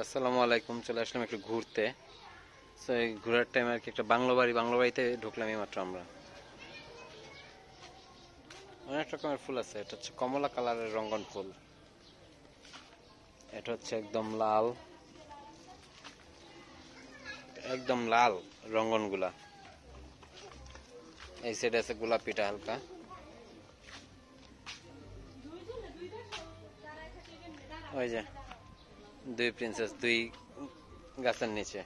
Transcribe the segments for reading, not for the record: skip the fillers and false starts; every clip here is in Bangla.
আসসালামু আলাইকুম। চলে আসলাম একটু ঘুরতে। সো এই ঘোরার টাইম আর কি একটা বাংলো বাড়িতে ঢুকলাম এইমাত্র আমরা। অনেক রকমের ফুল আছে। এটা হচ্ছে কমলা কালারের রঙ্গন ফুল, এটা হচ্ছে একদম লাল রঙ্গন গুলা। এই সাইডে আছে গোলাপিটা হালকা। ওই যে দুই প্রিন্সেস দুই গাছের নিচে।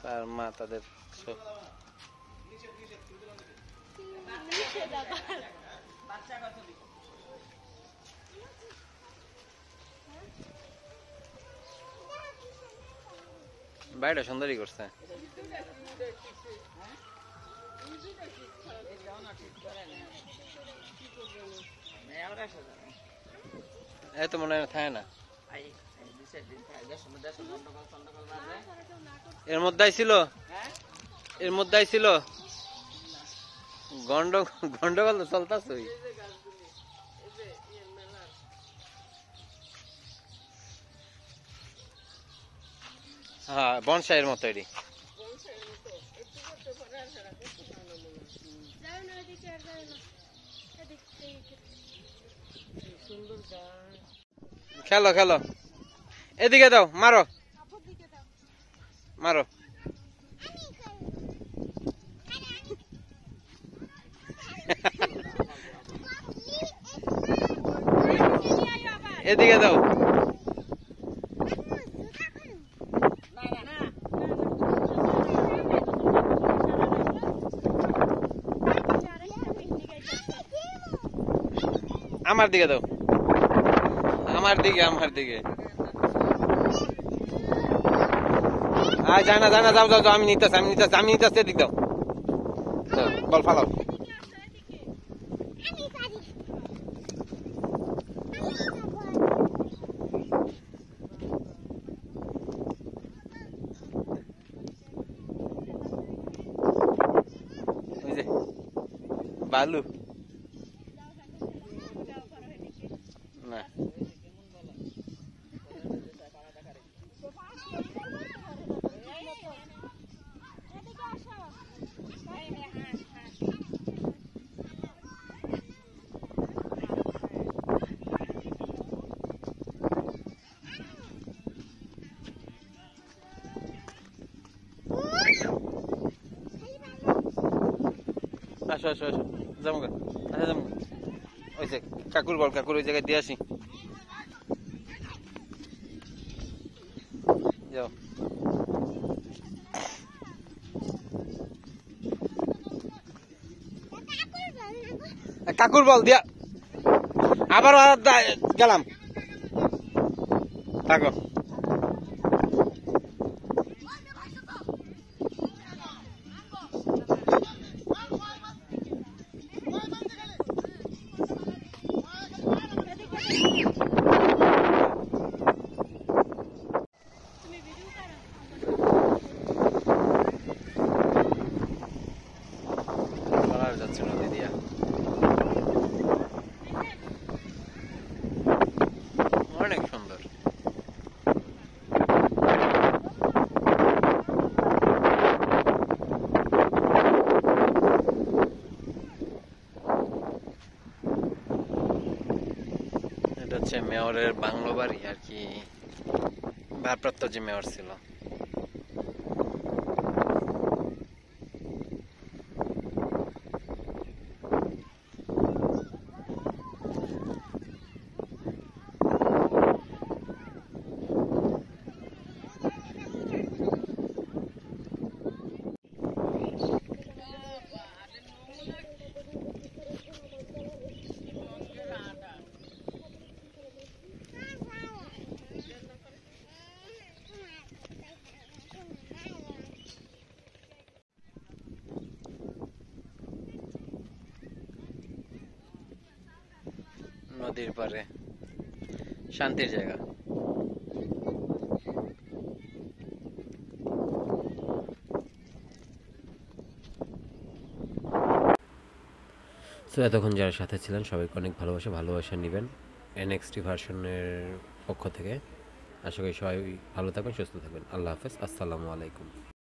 তার মা তাদের বাড়িটা সুন্দরই করছে। এই তো মনে হয় থাকে না, এর মধ্যে ছিল গন্ডগোল তো চলতেছে। হ্যাঁ, বনসাইয়ের মতো এটি। খেলো খেলো, এদিকে দাও, মারো মারো। এদিকে দাও। আমার দিকে দাও, আমার দিকে। জানা যাও যাও, আমি নিতেছি এদিক দাও। বল ফালাও। ওই যে বালু না, আসো আসো আসো, যাবো গা। আচ্ছা যাবো। ওই যে কাকুর ওই জায়গায় দিয়ে আসি। যাও। কাকুর বল দিয়া আবার গেলাম। থাকো। যাচ্ছে নদী দিয়া, অনেক সুন্দর। এটা হচ্ছে মেয়রের বাংলো বাড়ি আর কি, ভারপ্রাপ্ত যে মেয়র ছিল। নদীর পারে শান্তির জায়গা। তো এতক্ষণ যারা সাথে ছিলেন সবাইকে অনেক ভালোবাসা নেবেন। এনএক্সটি ভার্সনের পক্ষ থেকে। আশা করি সবাই ভালো থাকবেন, সুস্থ থাকবেন। আল্লাহ হাফেজ, আসসালামু আলাইকুম।